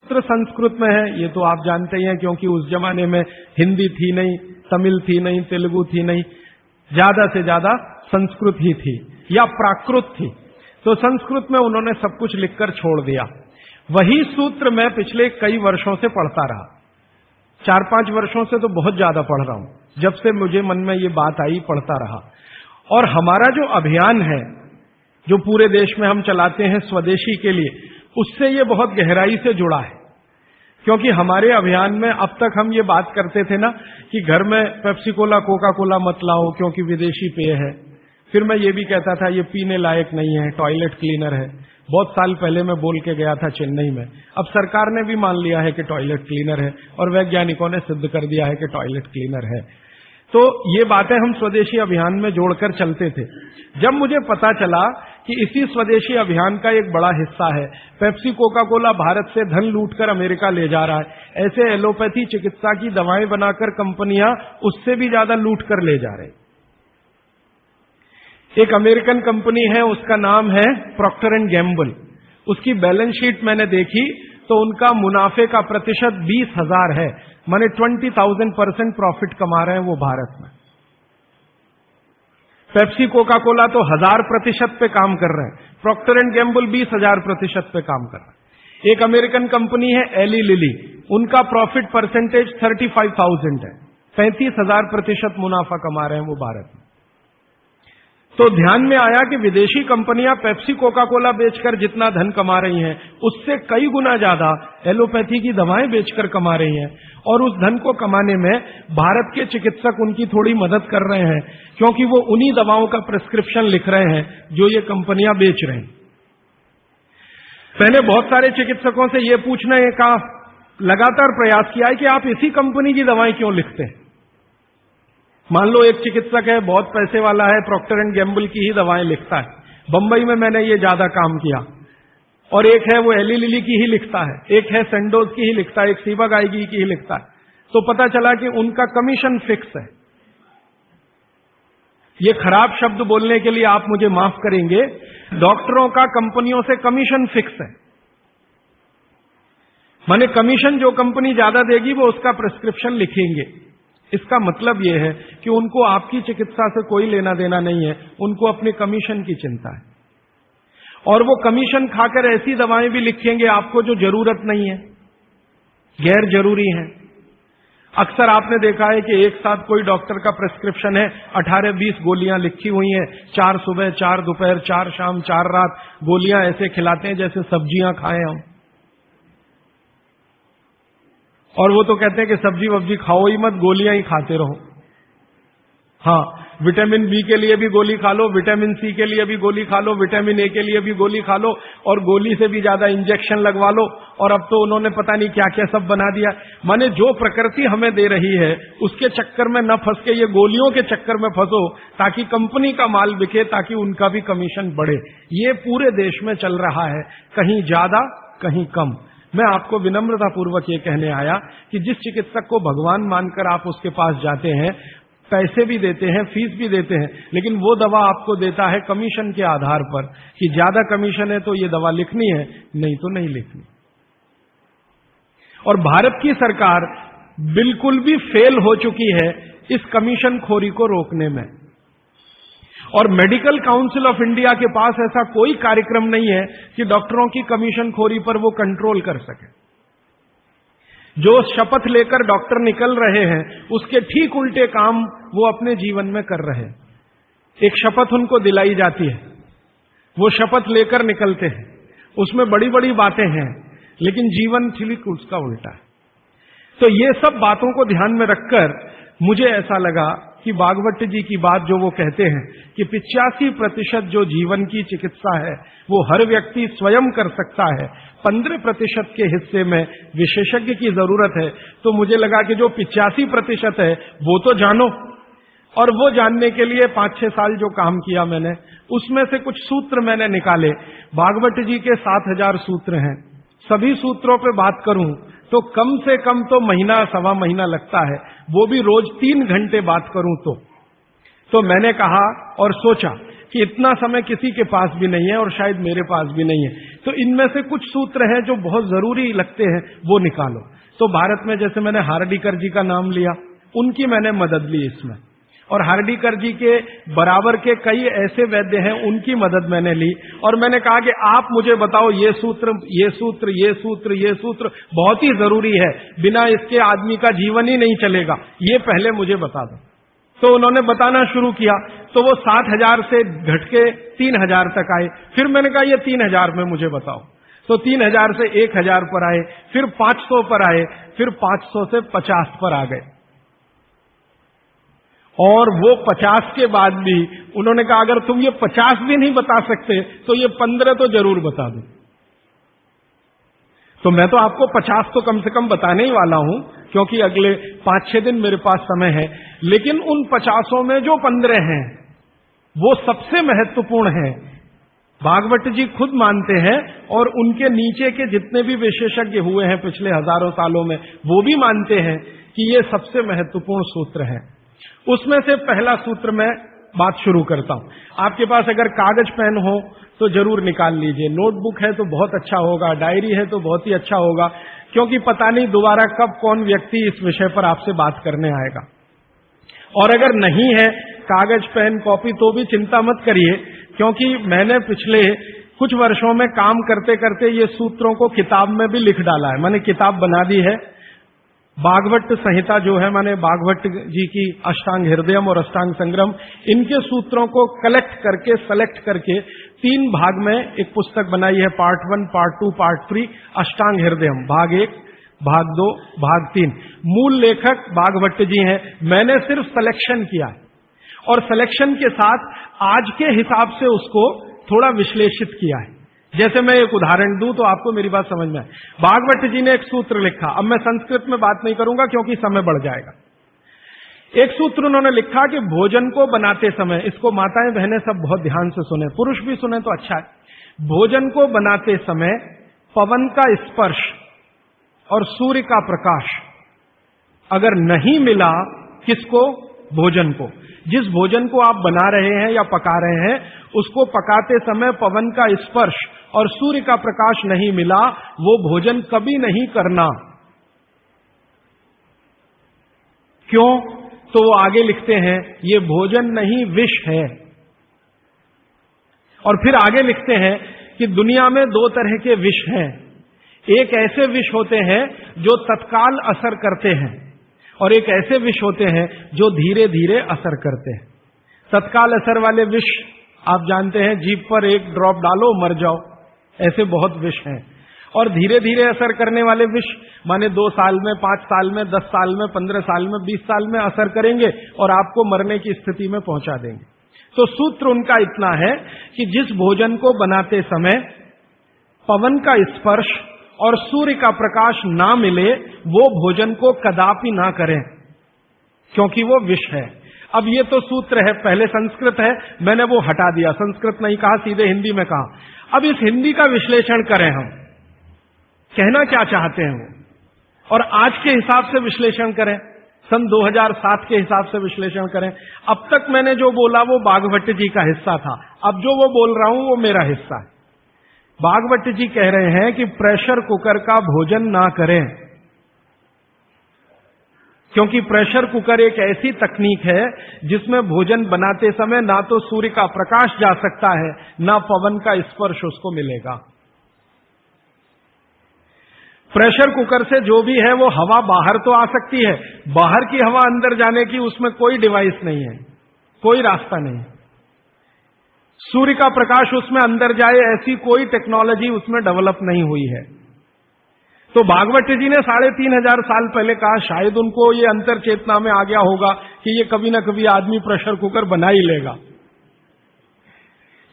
सूत्र संस्कृत में है, ये तो आप जानते ही हैं, क्योंकि उस जमाने में हिंदी थी नहीं, तमिल थी नहीं, तेलुगु थी नहीं, ज्यादा से ज्यादा संस्कृत ही थी या प्राकृत थी। तो संस्कृत में उन्होंने सब कुछ लिखकर छोड़ दिया। वही सूत्र मैं पिछले कई वर्षों से पढ़ता रहा, 4-5 वर्षों से तो बहुत ज्यादा पढ़ रहा हूं, जब से मुझे मन में ये बात आई पढ़ता रहा। और हमारा जो अभियान है जो पूरे देश में हम चलाते हैं स्वदेशी के लिए, उससे ये बहुत गहराई से जुड़ा है। क्योंकि हमारे अभियान में अब तक हम ये बात करते थे ना कि घर में पेप्सी कोला कोका कोला मत लाओ क्योंकि विदेशी पेय है। फिर मैं ये भी कहता था ये पीने लायक नहीं है, टॉयलेट क्लीनर है। बहुत साल पहले मैं बोल के गया था चेन्नई में, अब सरकार ने भी मान लिया है कि टॉयलेट क्लीनर है और वैज्ञानिकों ने सिद्ध कर दिया है कि टॉयलेट क्लीनर है। तो ये बातें हम स्वदेशी अभियान में जोड़कर चलते थे। जब मुझे पता चला कि इसी स्वदेशी अभियान का एक बड़ा हिस्सा है पेप्सी कोका कोला भारत से धन लूटकर अमेरिका ले जा रहा है, ऐसे एलोपैथी चिकित्सा की दवाएं बनाकर कंपनियां उससे भी ज्यादा लूट कर ले जा रहे। एक अमेरिकन कंपनी है, उसका नाम है प्रॉक्टर एंड गैम्बल। उसकी बैलेंस शीट मैंने देखी तो उनका मुनाफे का प्रतिशत 20,000 है, माने 20,000% प्रॉफिट कमा रहे हैं वो भारत में। पेप्सी कोका कोला तो 1000% पे काम कर रहे हैं, प्रॉक्टर एंड गैम्बल 20,000% पे काम कर रहे हैं। एक अमेरिकन कंपनी है एली लिली, उनका प्रॉफिट परसेंटेज 35,000 है, 35,000% मुनाफा कमा रहे हैं वो भारत में। तो ध्यान में आया कि विदेशी कंपनियां पेप्सी कोका कोला बेचकर जितना धन कमा रही हैं, उससे कई गुना ज्यादा एलोपैथी की दवाएं बेचकर कमा रही हैं। और उस धन को कमाने में भारत के चिकित्सक उनकी थोड़ी मदद कर रहे हैं, क्योंकि वो उन्हीं दवाओं का प्रिस्क्रिप्शन लिख रहे हैं जो ये कंपनियां बेच रहे हैं। मैंने बहुत सारे चिकित्सकों से ये पूछने का लगातार प्रयास किया है कि आप इसी कंपनी की दवाएं क्यों लिखते हैं। मान लो एक चिकित्सक है, बहुत पैसे वाला है, प्रॉक्टर एंड गैम्बल की ही दवाएं लिखता है। बंबई में मैंने ये ज्यादा काम किया। और एक है वो एली लिली की ही लिखता है, एक है सेंडोज की ही लिखता है, एक सीबागाइगी की ही लिखता है। तो पता चला कि उनका कमीशन फिक्स है। ये खराब शब्द बोलने के लिए आप मुझे माफ करेंगे, डॉक्टरों का कंपनियों से कमीशन फिक्स है। माने कमीशन जो कंपनी ज्यादा देगी वो उसका प्रिस्क्रिप्शन लिखेंगे। इसका मतलब यह है कि उनको आपकी चिकित्सा से कोई लेना देना नहीं है, उनको अपने कमीशन की चिंता है। और वो कमीशन खाकर ऐसी दवाएं भी लिखेंगे आपको जो जरूरत नहीं है, गैर जरूरी है। अक्सर आपने देखा है कि एक साथ कोई डॉक्टर का प्रिस्क्रिप्शन है, 18-20 गोलियां लिखी हुई हैं, 4 सुबह 4 दोपहर 4 शाम 4 रात गोलियां ऐसे खिलाते हैं जैसे सब्जियां खाएं हम। और वो तो कहते हैं कि सब्जी वब्जी खाओ ही मत, गोलियां ही खाते रहो। हाँ, विटामिन बी के लिए भी गोली खा लो, विटामिन सी के लिए भी गोली खा लो, विटामिन ए के लिए भी गोली खा लो, और गोली से भी ज्यादा इंजेक्शन लगवा लो। और अब तो उन्होंने पता नहीं क्या क्या सब बना दिया। माने जो प्रकृति हमें दे रही है उसके चक्कर में न फंस के ये गोलियों के चक्कर में फंसो, ताकि कंपनी का माल बिके, ताकि उनका भी कमीशन बढ़े। ये पूरे देश में चल रहा है, कहीं ज्यादा कहीं कम। मैं आपको विनम्रतापूर्वक ये कहने आया कि जिस चिकित्सक को भगवान मानकर आप उसके पास जाते हैं, पैसे भी देते हैं, फीस भी देते हैं, लेकिन वो दवा आपको देता है कमीशन के आधार पर कि ज्यादा कमीशन है तो ये दवा लिखनी है, नहीं तो नहीं लिखनी। और भारत की सरकार बिल्कुल भी फेल हो चुकी है इस कमीशन खोरी को रोकने में। और मेडिकल काउंसिल ऑफ इंडिया के पास ऐसा कोई कार्यक्रम नहीं है कि डॉक्टरों की कमीशन खोरी पर वो कंट्रोल कर सके। जो शपथ लेकर डॉक्टर निकल रहे हैं उसके ठीक उल्टे काम वो अपने जीवन में कर रहे हैं। एक शपथ उनको दिलाई जाती है, वो शपथ लेकर निकलते हैं, उसमें बड़ी बड़ी बातें हैं, लेकिन जीवन ठीक उसका उल्टा है। तो ये सब बातों को ध्यान में रखकर मुझे ऐसा लगा कि भागवत जी की बात जो वो कहते हैं कि 85% जो जीवन की चिकित्सा है वो हर व्यक्ति स्वयं कर सकता है, 15% के हिस्से में विशेषज्ञ की जरूरत है। तो मुझे लगा कि जो 85% है वो तो जानो। और वो जानने के लिए 5-6 साल जो काम किया मैंने, उसमें से कुछ सूत्र मैंने निकाले। भागवत जी के 7000 सूत्र हैं, सभी सूत्रों पे बात करूं तो कम से कम तो महीना सवा महीना लगता है, वो भी रोज 3 घंटे बात करूं तो मैंने कहा और सोचा कि इतना समय किसी के पास भी नहीं है और शायद मेरे पास भी नहीं है, तो इनमें से कुछ सूत्र हैं जो बहुत जरूरी लगते हैं, वो निकालो। तो भारत में जैसे मैंने हार्डीकर जी का नाम लिया, उनकी मैंने मदद ली इसमें, और हार्डीकर जी के बराबर के कई ऐसे वैद्य हैं, उनकी मदद मैंने ली, और मैंने कहा कि आप मुझे बताओ ये सूत्र, ये सूत्र, ये सूत्र, ये सूत्र बहुत ही जरूरी है, बिना इसके आदमी का जीवन ही नहीं चलेगा, ये पहले मुझे बता दो। तो उन्होंने बताना शुरू किया, तो वो 7,000 से घट के 3,000 तक आए। फिर मैंने कहा ये 3,000 में मुझे बताओ, तो 3,000 से 1,000 पर आए, फिर 500 पर आए, फिर 500 से 50 पर आ गए। और वो 50 के बाद भी उन्होंने कहा अगर तुम ये 50 भी नहीं बता सकते तो ये 15 तो जरूर बता दो। तो मैं तो आपको 50 तो कम से कम बताने ही वाला हूं, क्योंकि अगले 5-6 दिन मेरे पास समय है, लेकिन उन 50 में जो 15 हैं वो सबसे महत्वपूर्ण हैं। भागवत जी खुद मानते हैं, और उनके नीचे के जितने भी विशेषज्ञ हुए हैं पिछले हजारों सालों में, वो भी मानते हैं कि ये सबसे महत्वपूर्ण सूत्र है। उसमें से पहला सूत्र मैं बात शुरू करता हूं। आपके पास अगर कागज पेन हो तो जरूर निकाल लीजिए, नोटबुक है तो बहुत अच्छा होगा, डायरी है तो बहुत ही अच्छा होगा, क्योंकि पता नहीं दोबारा कब कौन व्यक्ति इस विषय पर आपसे बात करने आएगा। और अगर नहीं है कागज पेन कॉपी तो भी चिंता मत करिए, क्योंकि मैंने पिछले कुछ वर्षों में काम करते करते ये सूत्रों को किताब में भी लिख डाला है। मैंने किताब बना दी है, भागवत संहिता जो है, माने भागवत जी की अष्टांग हृदयम और अष्टांग संग्रम, इनके सूत्रों को कलेक्ट करके, सेलेक्ट करके 3 भाग में एक पुस्तक बनाई है, पार्ट 1, पार्ट 2, पार्ट 3, अष्टांग हृदयम, भाग 1, भाग 2, भाग 3। मूल लेखक भागवत जी हैं, मैंने सिर्फ सिलेक्शन किया है, और सिलेक्शन के साथ आज के हिसाब से उसको थोड़ा विश्लेषित किया है। जैसे मैं एक उदाहरण दूं तो आपको मेरी बात समझ में आए। भागवत जी ने एक सूत्र लिखा, अब मैं संस्कृत में बात नहीं करूंगा क्योंकि समय बढ़ जाएगा। एक सूत्र उन्होंने लिखा कि भोजन को बनाते समय, इसको माताएं बहनें सब बहुत ध्यान से सुने, पुरुष भी सुने तो अच्छा है। भोजन को बनाते समय पवन का स्पर्श और सूर्य का प्रकाश अगर नहीं मिला, किसको? भोजन को। जिस भोजन को आप बना रहे हैं या पका रहे हैं, उसको पकाते समय पवन का स्पर्श और सूर्य का प्रकाश नहीं मिला, वो भोजन कभी नहीं करना। क्यों? तो वो आगे लिखते हैं ये भोजन नहीं विष है। और फिर आगे लिखते हैं कि दुनिया में 2 तरह के विष हैं। एक ऐसे विष होते हैं जो तत्काल असर करते हैं, और एक ऐसे विष होते हैं जो धीरे धीरे असर करते हैं। तत्काल असर वाले विष आप जानते हैं, जीभ पर 1 ड्रॉप डालो मर जाओ, ऐसे बहुत विष हैं। और धीरे धीरे असर करने वाले विष माने 2 साल में, 5 साल में, 10 साल में, 15 साल में, 20 साल में असर करेंगे और आपको मरने की स्थिति में पहुंचा देंगे। तो सूत्र उनका इतना है कि जिस भोजन को बनाते समय पवन का स्पर्श और सूर्य का प्रकाश ना मिले, वो भोजन को कदापि ना करें, क्योंकि वो विष है। अब ये तो सूत्र है, पहले संस्कृत है, मैंने वो हटा दिया, संस्कृत नहीं कहा, सीधे हिंदी में कहा। अब इस हिंदी का विश्लेषण करें, हम कहना क्या चाहते हैं वो, और आज के हिसाब से विश्लेषण करें, सन 2007 के हिसाब से विश्लेषण करें। अब तक मैंने जो बोला वो भागवत जी का हिस्सा था, अब जो वो बोल रहा हूं वो मेरा हिस्सा है। भागवत जी कह रहे हैं कि प्रेशर कुकर का भोजन ना करें, क्योंकि प्रेशर कुकर एक ऐसी तकनीक है जिसमें भोजन बनाते समय ना तो सूर्य का प्रकाश जा सकता है, ना पवन का स्पर्श उसको मिलेगा। प्रेशर कुकर से जो भी है वो हवा बाहर तो आ सकती है, बाहर की हवा अंदर जाने की उसमें कोई डिवाइस नहीं है, कोई रास्ता नहीं। सूर्य का प्रकाश उसमें अंदर जाए ऐसी कोई टेक्नोलॉजी उसमें डेवलप नहीं हुई है। तो भागवत जी ने 3500 साल पहले कहा, शायद उनको ये अंतर चेतना में आ गया होगा कि ये कभी ना कभी आदमी प्रेशर कुकर बना ही लेगा।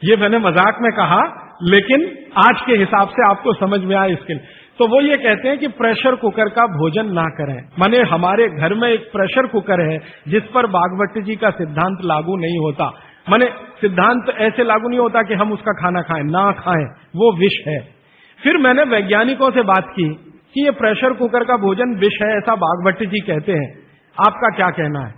ये मैंने मजाक में कहा, लेकिन आज के हिसाब से आपको समझ में आए इसके लिए। तो वो ये कहते हैं कि प्रेशर कुकर का भोजन ना करें। माने हमारे घर में एक प्रेशर कुकर है जिस पर भागवत जी का सिद्धांत लागू नहीं होता। माने सिद्धांत ऐसे लागू नहीं होता कि हम उसका खाना खाएं, ना खाएं, वो विष है। फिर मैंने वैज्ञानिकों से बात की कि ये प्रेशर कुकर का भोजन विष है, ऐसा भागवत जी कहते हैं, आपका क्या कहना है?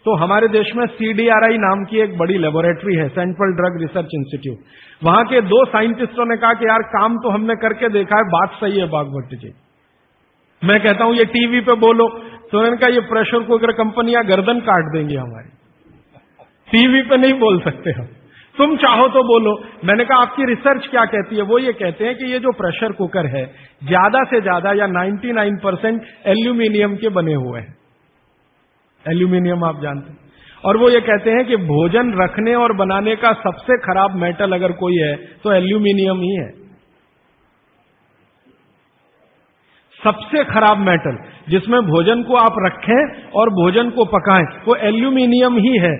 तो हमारे देश में CDRI नाम की एक बड़ी लेबोरेटरी है, सेंट्रल ड्रग रिसर्च इंस्टीट्यूट। वहां के 2 साइंटिस्टों ने कहा कि यार काम तो हमने करके देखा है, बात सही है बागवती जी। मैं कहता हूं ये टीवी पे बोलो, तो उन्होंने कहा ये प्रेशर कुकर कंपनियां गर्दन काट देंगी हमारी, टीवी पे नहीं बोल सकते हम, तुम चाहो तो बोलो। मैंने कहा आपकी रिसर्च क्या कहती है? वो ये कहते हैं कि ये जो प्रेशर कुकर है ज्यादा से ज्यादा या 99% एल्यूमिनियम के बने हुए हैं। एल्यूमिनियम आप जानते हैं। और वो ये कहते हैं कि भोजन रखने और बनाने का सबसे खराब मेटल अगर कोई है तो एल्यूमिनियम ही है। सबसे खराब मेटल जिसमें भोजन को आप रखें और भोजन को पकाएं वो एल्यूमिनियम ही है।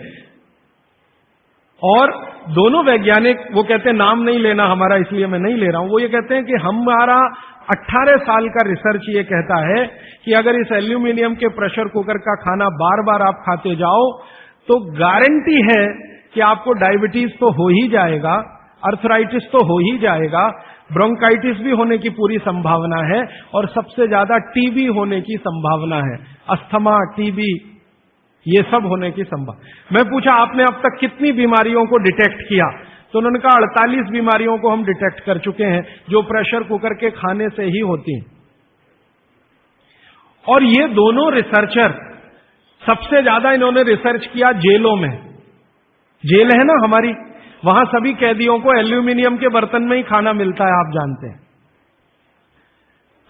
और दोनों वैज्ञानिक, वो कहते हैं नाम नहीं लेना हमारा, इसलिए मैं नहीं ले रहा हूं, वो ये कहते हैं कि हमारा 18 साल का रिसर्च ये कहता है कि अगर इस एल्यूमिनियम के प्रेशर कुकर का खाना बार बार आप खाते जाओ तो गारंटी है कि आपको डायबिटीज तो हो ही जाएगा, अर्थराइटिस तो हो ही जाएगा, ब्रोंकाइटिस भी होने की पूरी संभावना है और सबसे ज्यादा टीबी होने की संभावना है। अस्थमा, टीबी, ये सब होने की संभावना। मैं पूछा आपने अब तक कितनी बीमारियों को डिटेक्ट किया? तो उन्होंने कहा 48 बीमारियों को हम डिटेक्ट कर चुके हैं जो प्रेशर कुकर के खाने से ही होती हैं। और ये दोनों रिसर्चर सबसे ज्यादा इन्होंने रिसर्च किया जेलों में। जेल है ना हमारी, वहां सभी कैदियों को एल्यूमिनियम के बर्तन में ही खाना मिलता है, आप जानते हैं।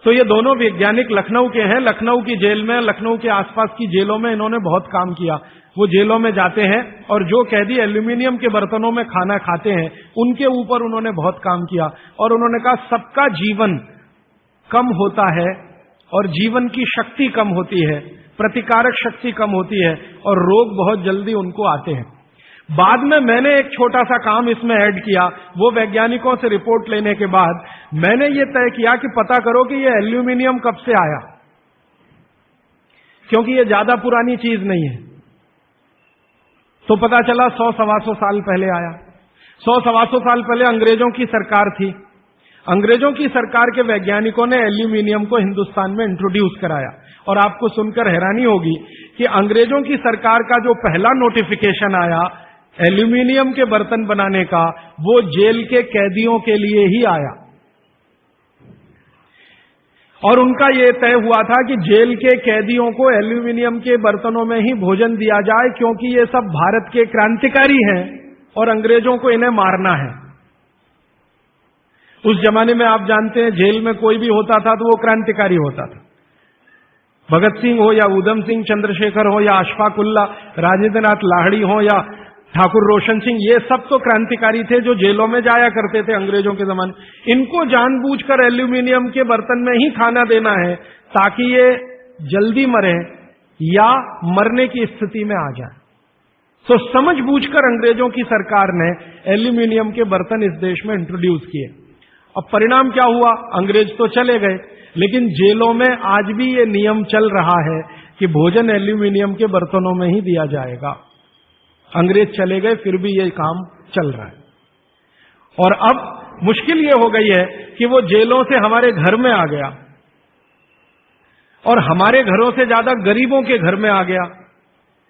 तो ये दोनों वैज्ञानिक लखनऊ के हैं। लखनऊ की जेल में, लखनऊ के आसपास की जेलों में इन्होंने बहुत काम किया। वो जेलों में जाते हैं और जो कैदी एल्यूमिनियम के बर्तनों में खाना खाते हैं उनके ऊपर उन्होंने बहुत काम किया। और उन्होंने कहा सबका जीवन कम होता है और जीवन की शक्ति कम होती है, प्रतिकारक शक्ति कम होती है और रोग बहुत जल्दी उनको आते हैं। बाद में मैंने एक छोटा सा काम इसमें ऐड किया। वो वैज्ञानिकों से रिपोर्ट लेने के बाद मैंने ये तय किया कि पता करो कि ये एल्यूमिनियम कब से आया, क्योंकि ये ज्यादा पुरानी चीज नहीं है। तो पता चला 100-125 साल पहले आया। 100-125 साल पहले अंग्रेजों की सरकार थी। अंग्रेजों की सरकार के वैज्ञानिकों ने एल्यूमिनियम को हिंदुस्तान में इंट्रोड्यूस कराया। और आपको सुनकर हैरानी होगी कि अंग्रेजों की सरकार का जो पहला नोटिफिकेशन आया एल्यूमिनियम के बर्तन बनाने का, वो जेल के कैदियों के लिए ही आया। और उनका यह तय हुआ था कि जेल के कैदियों को एल्यूमिनियम के बर्तनों में ही भोजन दिया जाए, क्योंकि ये सब भारत के क्रांतिकारी हैं और अंग्रेजों को इन्हें मारना है। उस जमाने में आप जानते हैं जेल में कोई भी होता था तो वो क्रांतिकारी होता था। भगत सिंह हो या उधम सिंह, चंद्रशेखर हो या अशफाक उल्ला, राजेंद्र नाथ लाहिड़ी हो या ठाकुर रोशन सिंह, ये सब तो क्रांतिकारी थे जो जेलों में जाया करते थे अंग्रेजों के जमाने। इनको जानबूझकर एल्यूमिनियम के बर्तन में ही खाना देना है ताकि ये जल्दी मरे या मरने की स्थिति में आ जाए। तो समझबूझकर अंग्रेजों की सरकार ने एल्यूमिनियम के बर्तन इस देश में इंट्रोड्यूस किए। अब परिणाम क्या हुआ? अंग्रेज तो चले गए, लेकिन जेलों में आज भी ये नियम चल रहा है कि भोजन एल्यूमिनियम के बर्तनों में ही दिया जाएगा। अंग्रेज चले गए फिर भी ये काम चल रहा है। और अब मुश्किल ये हो गई है कि वो जेलों से हमारे घर में आ गया और हमारे घरों से ज्यादा गरीबों के घर में आ गया।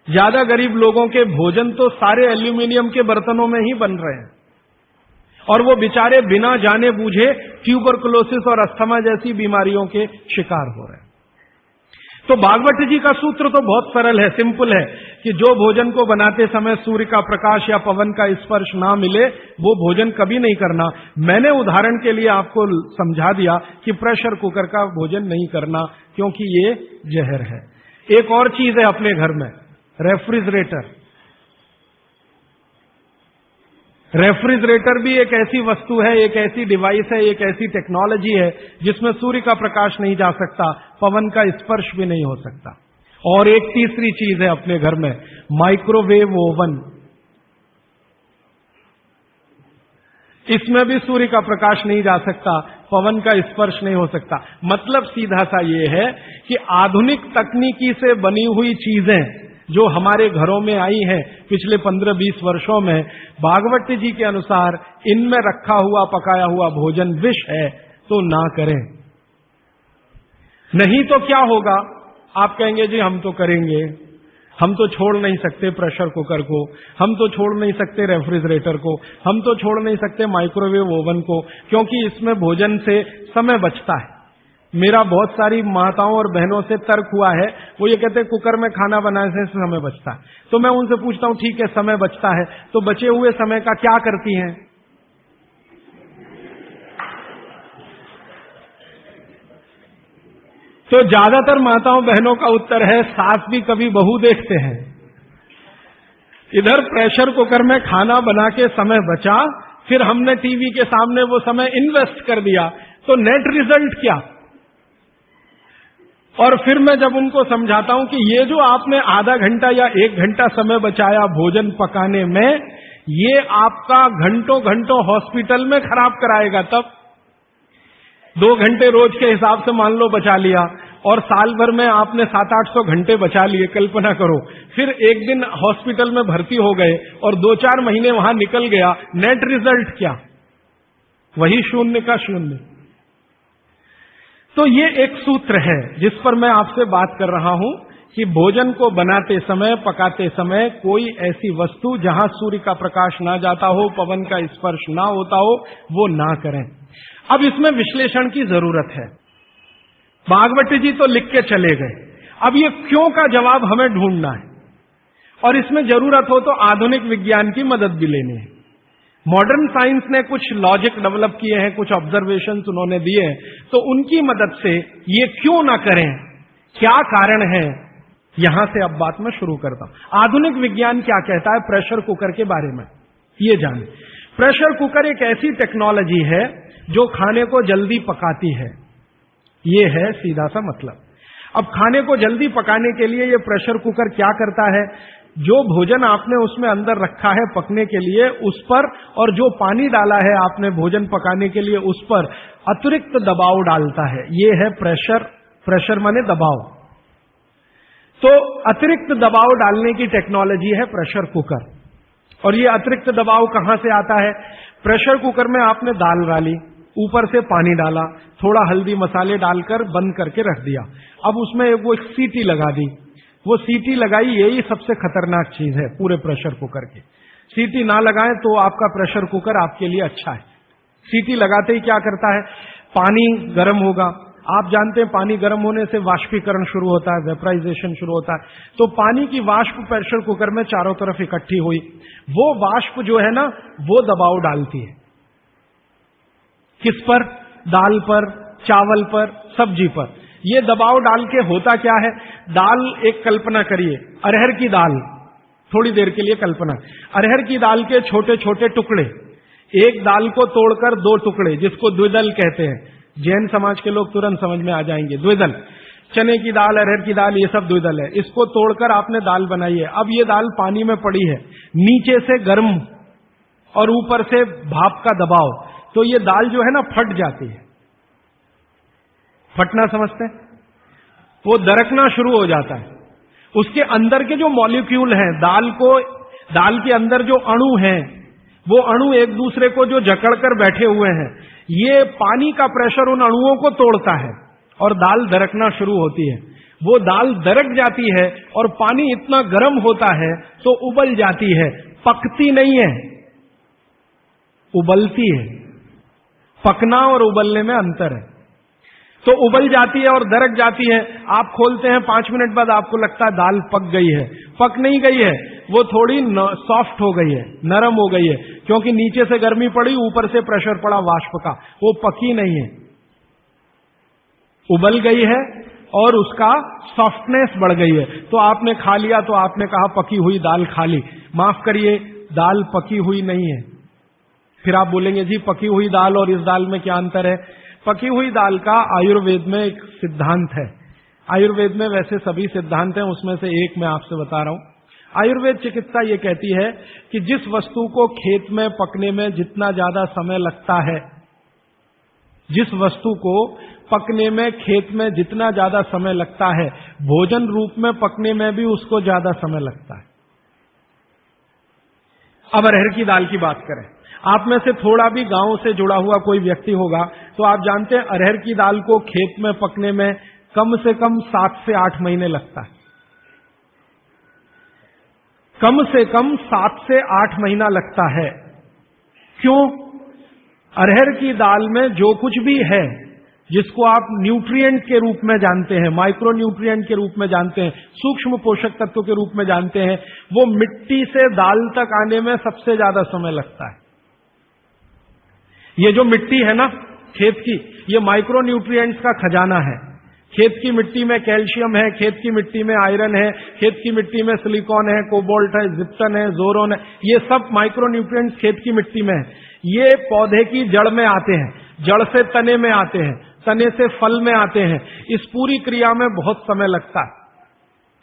ज्यादा गरीब लोगों के भोजन तो सारे एल्यूमिनियम के बर्तनों में ही बन रहे हैं और वो बेचारे बिना जाने बूझे ट्यूबरकुलोसिस और अस्थमा जैसी बीमारियों के शिकार हो रहे हैं। तो भागवत जी का सूत्र तो बहुत सरल है, सिंपल है कि जो भोजन को बनाते समय सूर्य का प्रकाश या पवन का स्पर्श ना मिले वो भोजन कभी नहीं करना। मैंने उदाहरण के लिए आपको समझा दिया कि प्रेशर कुकर का भोजन नहीं करना क्योंकि ये जहर है। एक और चीज है अपने घर में, रेफ्रिजरेटर। रेफ्रिजरेटर भी एक ऐसी वस्तु है, एक ऐसी डिवाइस है, एक ऐसी टेक्नोलॉजी है जिसमें सूर्य का प्रकाश नहीं जा सकता, पवन का स्पर्श भी नहीं हो सकता। और एक तीसरी चीज है अपने घर में, माइक्रोवेव ओवन। इसमें भी सूर्य का प्रकाश नहीं जा सकता, पवन का स्पर्श नहीं हो सकता। मतलब सीधा सा ये है कि आधुनिक तकनीकी से बनी हुई चीजें जो हमारे घरों में आई हैं पिछले 15-20 वर्षों में, भागवत जी के अनुसार इनमें रखा हुआ पकाया हुआ भोजन विष है, तो ना करें। नहीं तो क्या होगा? आप कहेंगे जी हम तो करेंगे, हम तो छोड़ नहीं सकते प्रेशर कुकर को, हम तो छोड़ नहीं सकते रेफ्रिजरेटर को, हम तो छोड़ नहीं सकते माइक्रोवेव ओवन को, क्योंकि इसमें भोजन से समय बचता है। मेरा बहुत सारी माताओं और बहनों से तर्क हुआ है, वो ये कहते हैं कुकर में खाना बनाने से समय बचता है। तो मैं उनसे पूछता हूं ठीक है समय बचता है, तो बचे हुए समय का क्या करती हैं? तो ज्यादातर माताओं बहनों का उत्तर है सास भी कभी बहू देखते हैं। इधर प्रेशर कुकर में खाना बना के समय बचा, फिर हमने टीवी के सामने वो समय इन्वेस्ट कर दिया, तो नेट रिजल्ट क्या? और फिर मैं जब उनको समझाता हूं कि ये जो आपने आधा घंटा या 1 घंटा समय बचाया भोजन पकाने में, ये आपका घंटों घंटों हॉस्पिटल में खराब कराएगा। तब 2 घंटे रोज के हिसाब से मान लो बचा लिया, और साल भर में आपने 700-800 घंटे बचा लिए, कल्पना करो। फिर एक दिन हॉस्पिटल में भर्ती हो गए और 2-4 महीने वहां निकल गया, नेट रिजल्ट क्या? वही 0 का 0। तो ये एक सूत्र है जिस पर मैं आपसे बात कर रहा हूं कि भोजन को बनाते समय, पकाते समय कोई ऐसी वस्तु जहां सूर्य का प्रकाश ना जाता हो, पवन का स्पर्श ना होता हो, वो ना करें। अब इसमें विश्लेषण की जरूरत है। भागवती जी तो लिख के चले गए, अब ये क्यों का जवाब हमें ढूंढना है, और इसमें जरूरत हो तो आधुनिक विज्ञान की मदद भी लेनी है। मॉडर्न साइंस ने कुछ लॉजिक डेवलप किए हैं, कुछ ऑब्जर्वेशंस उन्होंने दिए हैं, तो उनकी मदद से ये क्यों ना करें, क्या कारण है, यहां से अब बात मैं शुरू करता हूं। आधुनिक विज्ञान क्या कहता है प्रेशर कुकर के बारे में, ये जाने। प्रेशर कुकर एक ऐसी टेक्नोलॉजी है जो खाने को जल्दी पकाती है, ये है सीधा सा मतलब। अब खाने को जल्दी पकाने के लिए ये प्रेशर कुकर क्या करता है, जो भोजन आपने उसमें अंदर रखा है पकने के लिए उस पर, और जो पानी डाला है आपने भोजन पकाने के लिए उस पर अतिरिक्त दबाव डालता है। ये है प्रेशर। प्रेशर माने दबाव। तो अतिरिक्त दबाव डालने की टेक्नोलॉजी है प्रेशर कुकर। और ये अतिरिक्त दबाव कहां से आता है? प्रेशर कुकर में आपने दाल डाली, ऊपर से पानी डाला, थोड़ा हल्दी मसाले डालकर बंद करके रख दिया। अब उसमें वो एक सीटी लगा दी, वो सीटी लगाई, यही सबसे खतरनाक चीज है पूरे प्रेशर कुकर की। सीटी ना लगाएं तो आपका प्रेशर कुकर आपके लिए अच्छा है। सीटी लगाते ही क्या करता है, पानी गर्म होगा। आप जानते हैं पानी गर्म होने से वाष्पीकरण शुरू होता है, वेपराइजेशन शुरू होता है। तो पानी की वाष्प प्रेशर कुकर में चारों तरफ इकट्ठी हुई, वो वाष्प जो है ना वो दबाव डालती है। किस पर? दाल पर, चावल पर, सब्जी पर। ये दबाव डाल के होता क्या है, दाल एक कल्पना करिए, अरहर की दाल, थोड़ी देर के लिए कल्पना, अरहर की दाल के छोटे छोटे टुकड़े, एक दाल को तोड़कर 2 टुकड़े, जिसको द्विदल कहते हैं। जैन समाज के लोग तुरंत समझ में आ जाएंगे। द्विदल, चने की दाल, अरहर की दाल, ये सब द्विदल है। इसको तोड़कर आपने दाल बनाई है। अब ये दाल पानी में पड़ी है, नीचे से गर्म और ऊपर से भाप का दबाव, तो ये दाल जो है ना फट जाती है। फटना समझते हैं? वो दरकना शुरू हो जाता है। उसके अंदर के जो मॉलिक्यूल हैं, दाल के अंदर जो अणु हैं, वो अणु एक दूसरे को जो जकड़कर बैठे हुए हैं, ये पानी का प्रेशर उन अणुओं को तोड़ता है और दाल दरकना शुरू होती है। वो दाल दरक जाती है और पानी इतना गर्म होता है तो उबल जाती है, पकती नहीं है, उबलती है। पकना और उबलने में अंतर है। तो उबल जाती है और दरक जाती है। आप खोलते हैं, 5 मिनट बाद आपको लगता है दाल पक गई है। पक नहीं गई है, वो थोड़ी सॉफ्ट हो गई है, नरम हो गई है, क्योंकि नीचे से गर्मी पड़ी, ऊपर से प्रेशर पड़ा वाष्प का, वो पकी नहीं है, उबल गई है और उसका सॉफ्टनेस बढ़ गई है। तो आपने खा लिया तो आपने कहा पकी हुई दाल खा ली। माफ करिए, दाल पकी हुई नहीं है। फिर आप बोलेंगे जी पकी हुई दाल और इस दाल में क्या अंतर है? पकी हुई दाल का आयुर्वेद में एक सिद्धांत है। आयुर्वेद में वैसे सभी सिद्धांत हैं, उसमें से एक मैं आपसे बता रहा हूं। आयुर्वेद चिकित्सा ये कहती है कि जिस वस्तु को खेत में पकने में जितना ज्यादा समय लगता है, जिस वस्तु को पकने में खेत में जितना ज्यादा समय लगता है, भोजन रूप में पकने में भी उसको ज्यादा समय लगता है। अब अरहर की दाल की बात करें, आप में से थोड़ा भी गांव से जुड़ा हुआ कोई व्यक्ति होगा तो आप जानते हैं अरहर की दाल को खेत में पकने में कम से कम 7 से 8 महीने लगता है। कम से कम 7 से 8 महीना लगता है। क्यों? अरहर की दाल में जो कुछ भी है, जिसको आप न्यूट्रिएंट के रूप में जानते हैं, माइक्रो न्यूट्रिएंट के रूप में जानते हैं, सूक्ष्म पोषक तत्व के रूप में जानते हैं, वो मिट्टी से दाल तक आने में सबसे ज्यादा समय लगता है। ये जो मिट्टी है ना खेत की, ये माइक्रो न्यूट्रिएंट्स का खजाना है। खेत की मिट्टी में कैल्शियम है, खेत की मिट्टी में आयरन है, खेत की मिट्टी में सिलिकॉन है, कोबाल्ट है, जिप्सन है, जोरोन है, ये सब माइक्रो न्यूट्रिएंट्स खेत की मिट्टी में है। ये पौधे की जड़ में आते हैं, जड़ से तने में आते हैं, तने से फल में आते हैं। इस पूरी क्रिया में बहुत समय लगता है,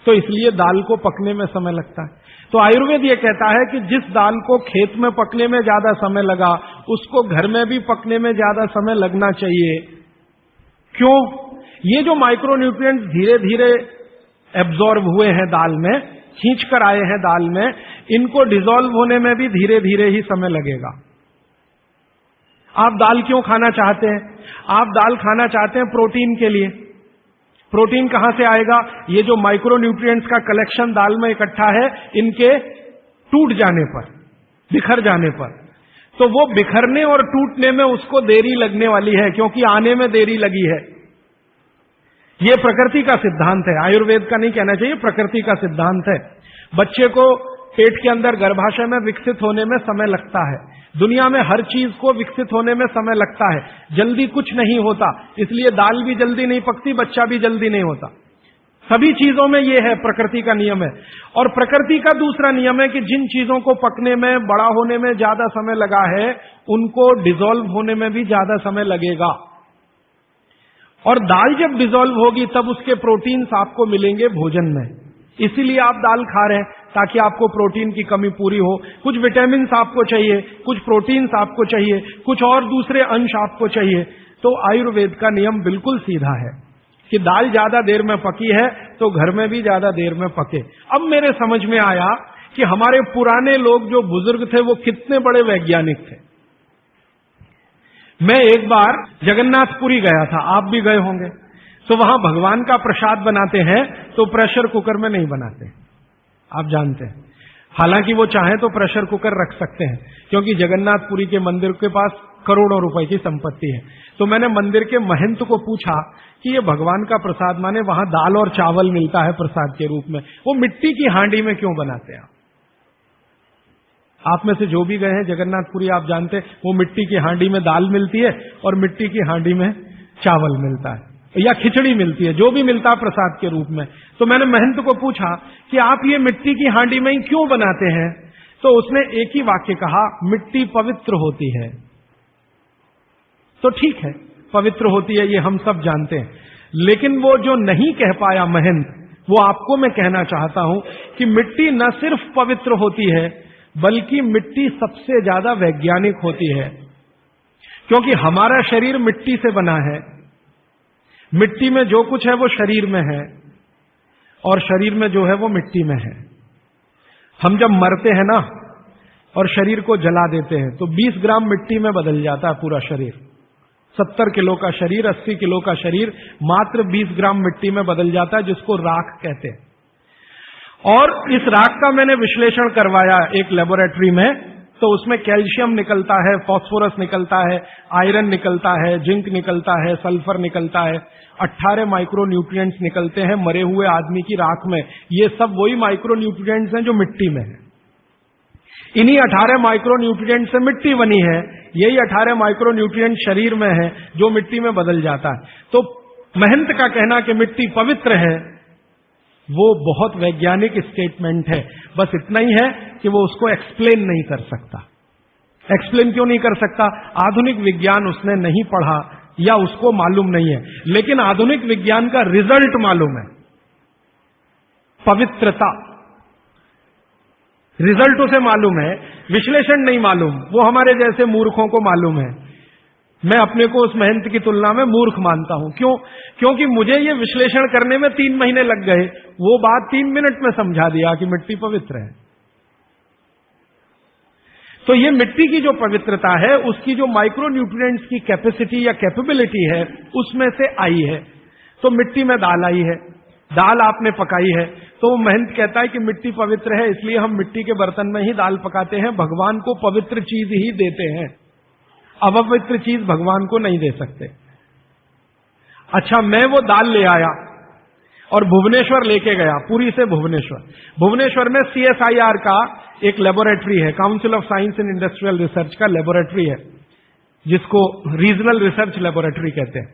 तो इसलिए दाल को पकने में समय लगता है। तो आयुर्वेद ये कहता है कि जिस दाल को खेत में पकने में ज्यादा समय लगा, उसको घर में भी पकने में ज्यादा समय लगना चाहिए। क्यों? ये जो माइक्रो न्यूट्रिएंट्स धीरे धीरे एब्जॉर्ब हुए हैं दाल में, खींच कर आए हैं दाल में, इनको डिसॉल्व होने में भी धीरे धीरे ही समय लगेगा। आप दाल क्यों खाना चाहते हैं? आप दाल खाना चाहते हैं प्रोटीन के लिए। प्रोटीन कहां से आएगा? ये जो माइक्रो न्यूट्रिएंट्स का कलेक्शन दाल में इकट्ठा है, इनके टूट जाने पर, बिखर जाने पर, तो वो बिखरने और टूटने में उसको देरी लगने वाली है, क्योंकि आने में देरी लगी है। ये प्रकृति का सिद्धांत है, आयुर्वेद का नहीं कहना चाहिए, प्रकृति का सिद्धांत है। बच्चे को पेट के अंदर गर्भाशय में विकसित होने में समय लगता है। दुनिया में हर चीज को विकसित होने में समय लगता है, जल्दी कुछ नहीं होता। इसलिए दाल भी जल्दी नहीं पकती, बच्चा भी जल्दी नहीं होता। सभी चीजों में यह है, प्रकृति का नियम है। और प्रकृति का दूसरा नियम है कि जिन चीजों को पकने में, बड़ा होने में ज्यादा समय लगा है, उनको डिसॉल्व होने में भी ज्यादा समय लगेगा। और दाल जब डिसॉल्व होगी तब उसके प्रोटीन्स आपको मिलेंगे भोजन में। इसीलिए आप दाल खा रहे हैं, ताकि आपको प्रोटीन की कमी पूरी हो। कुछ विटामिन आपको चाहिए, कुछ प्रोटीन्स आपको चाहिए, कुछ और दूसरे अंश आपको चाहिए। तो आयुर्वेद का नियम बिल्कुल सीधा है कि दाल ज्यादा देर में पकी है तो घर में भी ज्यादा देर में पके। अब मेरे समझ में आया कि हमारे पुराने लोग जो बुजुर्ग थे वो कितने बड़े वैज्ञानिक थे। मैं एक बार जगन्नाथपुरी गया था, आप भी गए होंगे। तो वहां भगवान का प्रसाद बनाते हैं तो प्रेशर कुकर में नहीं बनाते, आप जानते हैं। हालांकि वो चाहे तो प्रेशर कुकर रख सकते हैं, क्योंकि जगन्नाथपुरी के मंदिर के पास करोड़ों रुपए की संपत्ति है। तो मैंने मंदिर के महंत को पूछा कि ये भगवान का प्रसाद, माने वहां दाल और चावल मिलता है प्रसाद के रूप में, वो मिट्टी की हांडी में क्यों बनाते हैं? आप में से जो भी गए हैं जगन्नाथपुरी, आप जानते हैं वो मिट्टी की हांडी में दाल मिलती है और मिट्टी की हांडी में चावल मिलता है या खिचड़ी मिलती है, जो भी मिलता है प्रसाद के रूप में। तो मैंने महंत को पूछा कि आप ये मिट्टी की हांडी में ही क्यों बनाते हैं? तो उसने एक ही वाक्य कहा, मिट्टी पवित्र होती है। तो ठीक है, पवित्र होती है, ये हम सब जानते हैं। लेकिन वो जो नहीं कह पाया महंत, वो आपको मैं कहना चाहता हूं कि मिट्टी न सिर्फ पवित्र होती है, बल्कि मिट्टी सबसे ज्यादा वैज्ञानिक होती है। क्योंकि हमारा शरीर मिट्टी से बना है, मिट्टी में जो कुछ है वो शरीर में है, और शरीर में जो है वो मिट्टी में है। हम जब मरते हैं ना और शरीर को जला देते हैं तो 20 ग्राम मिट्टी में बदल जाता है पूरा शरीर। 70 किलो का शरीर, 80 किलो का शरीर मात्र 20 ग्राम मिट्टी में बदल जाता है, जिसको राख कहते हैं। और इस राख का मैंने विश्लेषण करवाया एक लेबोरेटरी में, तो उसमें कैल्शियम निकलता है, फास्फोरस निकलता है, आयरन निकलता है, जिंक निकलता है, सल्फर निकलता है, 18 माइक्रो न्यूट्रिएंट्स निकलते हैं मरे हुए आदमी की राख में। ये सब वही माइक्रो न्यूट्रिएंट्स हैं जो मिट्टी में है। इन्हीं 18 माइक्रो न्यूट्रिएंट से मिट्टी बनी है, यही 18 माइक्रो न्यूट्रिएंट शरीर में है जो मिट्टी में बदल जाता है। तो महंत का कहना कि मिट्टी पवित्र है, वो बहुत वैज्ञानिक स्टेटमेंट है। बस इतना ही है कि वो उसको एक्सप्लेन नहीं कर सकता। एक्सप्लेन क्यों नहीं कर सकता? आधुनिक विज्ञान उसने नहीं पढ़ा या उसको मालूम नहीं है। लेकिन आधुनिक विज्ञान का रिजल्ट मालूम है, पवित्रता। रिजल्ट उसे मालूम है, विश्लेषण नहीं मालूम। वो हमारे जैसे मूर्खों को मालूम है। मैं अपने को उस महंत की तुलना में मूर्ख मानता हूं। क्यों? क्योंकि मुझे ये विश्लेषण करने में 3 महीने लग गए, वो बात 3 मिनट में समझा दिया कि मिट्टी पवित्र है। तो ये मिट्टी की जो पवित्रता है, उसकी जो माइक्रो न्यूट्रिएंट्स की कैपेसिटी या कैपेबिलिटी है, उसमें से आई है। तो मिट्टी में दाल आई है, दाल आपने पकाई है, तो महंत कहता है कि मिट्टी पवित्र है, इसलिए हम मिट्टी के बर्तन में ही दाल पकाते हैं, भगवान को पवित्र चीज ही देते हैं, अपवित्र चीज भगवान को नहीं दे सकते। अच्छा, मैं वो दाल ले आया और भुवनेश्वर लेके गया, पुरी से भुवनेश्वर। भुवनेश्वर में CSIR का एक लेबोरेटरी है, council of science and industrial research का लेबोरेटरी है, जिसको रीजनल रिसर्च लेबोरेटरी कहते हैं।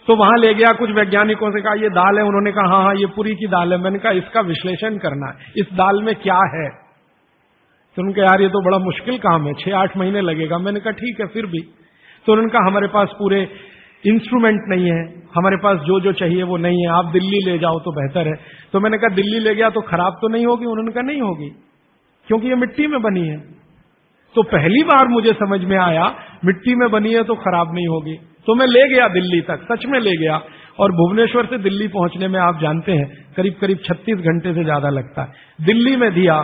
तो वहां ले गया, कुछ वैज्ञानिकों से कहा ये दाल है, उन्होंने कहा हाँ हाँ ये पुरी की दाल है। मैंने कहा इसका विश्लेषण करना है, इस दाल में क्या है। तो उन्होंने कहा यार ये तो बड़ा मुश्किल काम है, 6-8 महीने लगेगा। मैंने कहा ठीक है फिर भी। तो उन्होंने कहा हमारे पास पूरे इंस्ट्रूमेंट नहीं है, हमारे पास जो जो चाहिए वो नहीं है, आप दिल्ली ले जाओ तो बेहतर है। तो मैंने कहा दिल्ली ले गया तो खराब तो नहीं होगी? उन्होंने कहा नहीं होगी, क्योंकि ये मिट्टी में बनी है। तो पहली बार मुझे समझ में आया मिट्टी में बनी है तो खराब नहीं होगी। तो मैं ले गया दिल्ली तक, सच में ले गया। और भुवनेश्वर से दिल्ली पहुंचने में आप जानते हैं करीब करीब 36 घंटे से ज्यादा लगता है। दिल्ली में दिया,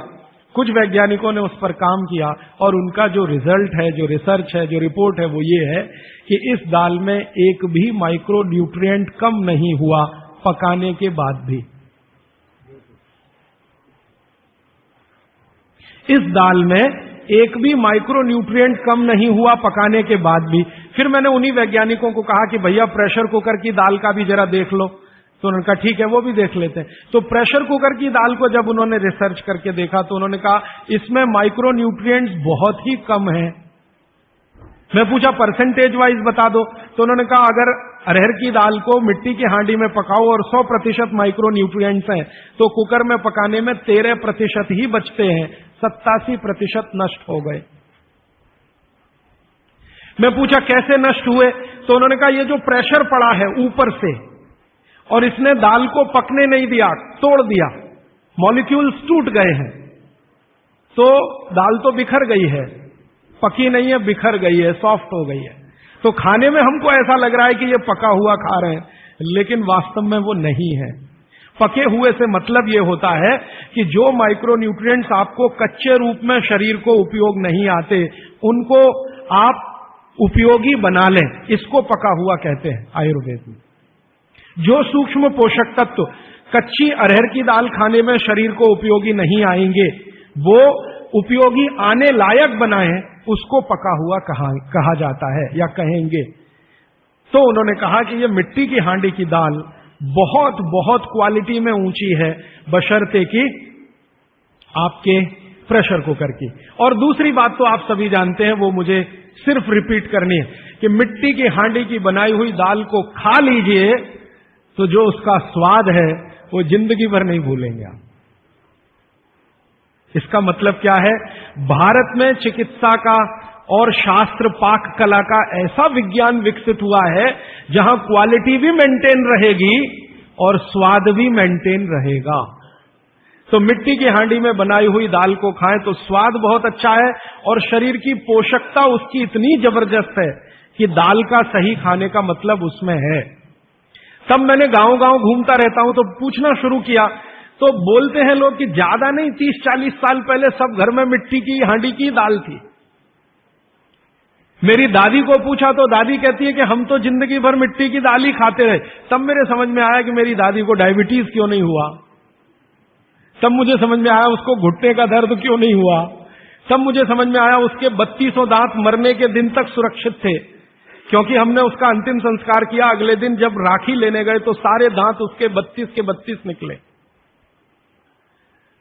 कुछ वैज्ञानिकों ने उस पर काम किया और उनका जो रिजल्ट है, जो रिसर्च है, जो रिपोर्ट है, वो ये है कि इस दाल में एक भी माइक्रो न्यूट्रिएंट कम नहीं हुआ पकाने के बाद भी। इस दाल में एक भी माइक्रो न्यूट्रिएंट कम नहीं हुआ पकाने के बाद भी। फिर मैंने उन्हीं वैज्ञानिकों को कहा कि भैया प्रेशर कुकर की दाल का भी जरा देख लो। तो उन्होंने कहा ठीक है वो भी देख लेते हैं। तो प्रेशर कुकर की दाल को जब उन्होंने रिसर्च करके देखा तो उन्होंने कहा इसमें माइक्रो न्यूट्रिएंट्स बहुत ही कम है। मैं पूछा परसेंटेज वाइज बता दो। तो उन्होंने कहा अगर अरहर की दाल को मिट्टी की हांडी में पकाओ और 100% माइक्रो न्यूट्रिएंट्स हैं तो कुकर में पकाने में 13% ही बचते हैं, 87% नष्ट हो गए। मैं पूछा कैसे नष्ट हुए? तो उन्होंने कहा ये जो प्रेशर पड़ा है ऊपर से और इसने दाल को पकने नहीं दिया, तोड़ दिया, मॉलिक्यूल्स टूट गए हैं, तो दाल तो बिखर गई है, पकी नहीं है, बिखर गई है, सॉफ्ट हो गई है। तो खाने में हमको ऐसा लग रहा है कि ये पका हुआ खा रहे हैं, लेकिन वास्तव में वो नहीं है। पके हुए से मतलब ये होता है कि जो माइक्रो न्यूट्रिएंट्स आपको कच्चे रूप में शरीर को उपयोग नहीं आते, उनको आप उपयोगी बना लें, इसको पका हुआ कहते हैं आयुर्वेद में। जो सूक्ष्म पोषक तत्व कच्ची अरहर की दाल खाने में शरीर को उपयोगी नहीं आएंगे, वो उपयोगी आने लायक बनाएं, उसको पका हुआ कहा जाता है या कहेंगे। तो उन्होंने कहा कि ये मिट्टी की हांडी की दाल बहुत बहुत क्वालिटी में ऊंची है, बशर्ते कि आपके प्रेशर कुकर की। और दूसरी बात तो आप सभी जानते हैं, वो मुझे सिर्फ रिपीट करनी है कि मिट्टी की हांडी की बनाई हुई दाल को खा लीजिए तो जो उसका स्वाद है वो जिंदगी भर नहीं भूलेंगे आप। इसका मतलब क्या है? भारत में चिकित्सा का और शास्त्र पाक कला का ऐसा विज्ञान विकसित हुआ है जहां क्वालिटी भी मेंटेन रहेगी और स्वाद भी मेंटेन रहेगा। तो मिट्टी की हांडी में बनाई हुई दाल को खाएं तो स्वाद बहुत अच्छा है और शरीर की पोषकता उसकी इतनी जबरदस्त है कि दाल का सही खाने का मतलब उसमें है। तब मैंने गांव गांव घूमता रहता हूं तो पूछना शुरू किया, तो बोलते हैं लोग कि ज्यादा नहीं, 30-40 साल पहले सब घर में मिट्टी की हांडी की दाल थी। मेरी दादी को पूछा तो दादी कहती है कि हम तो जिंदगी भर मिट्टी की दाल ही खाते रहे। तब मेरे समझ में आया कि मेरी दादी को डायबिटीज क्यों नहीं हुआ। तब मुझे समझ में आया उसको घुटने का दर्द क्यों नहीं हुआ। तब मुझे समझ में आया उसके 3200 दांत मरने के दिन तक सुरक्षित थे, क्योंकि हमने उसका अंतिम संस्कार किया। अगले दिन जब राखी लेने गए तो सारे दांत उसके 32 के 32 निकले।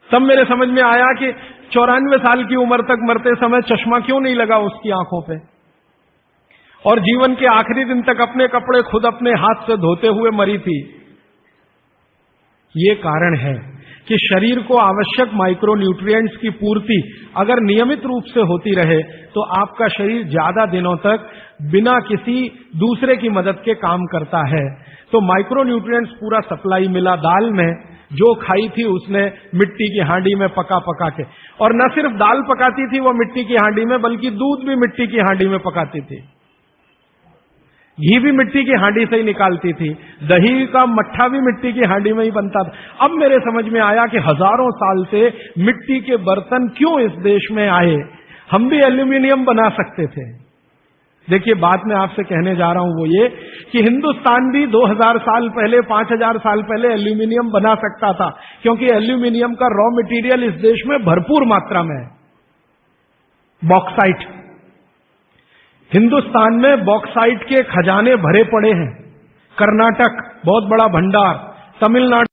तब मेरे समझ में आया कि 94 साल की उम्र तक मरते समय चश्मा क्यों नहीं लगा उसकी आंखों पे, और जीवन के आखिरी दिन तक अपने कपड़े खुद अपने हाथ से धोते हुए मरी थी। ये कारण है कि शरीर को आवश्यक माइक्रो न्यूट्रिएंट्स की पूर्ति अगर नियमित रूप से होती रहे तो आपका शरीर ज्यादा दिनों तक बिना किसी दूसरे की मदद के काम करता है। तो माइक्रो न्यूट्रिएंट्स पूरा सप्लाई मिला दाल में, जो खाई थी उसने मिट्टी की हांडी में पका पका के। और न सिर्फ दाल पकाती थी वो मिट्टी की हांडी में, बल्कि दूध भी मिट्टी की हांडी में पकाती थी, घी भी मिट्टी की हांडी से ही निकालती थी, दही का मट्ठा भी मिट्टी की हांडी में ही बनता था। अब मेरे समझ में आया कि हजारों साल से मिट्टी के बर्तन क्यों इस देश में आए। हम भी एल्यूमिनियम बना सकते थे, देखिए, बात मैं आपसे कहने जा रहा हूं वो ये कि हिंदुस्तान भी 2000 साल पहले, 5000 साल पहले एल्यूमिनियम बना सकता था, क्योंकि एल्यूमिनियम का रॉ मटेरियल इस देश में भरपूर मात्रा में है। बॉक्साइट, हिंदुस्तान में बॉक्साइट के खजाने भरे पड़े हैं। कर्नाटक बहुत बड़ा भंडार, तमिलनाडु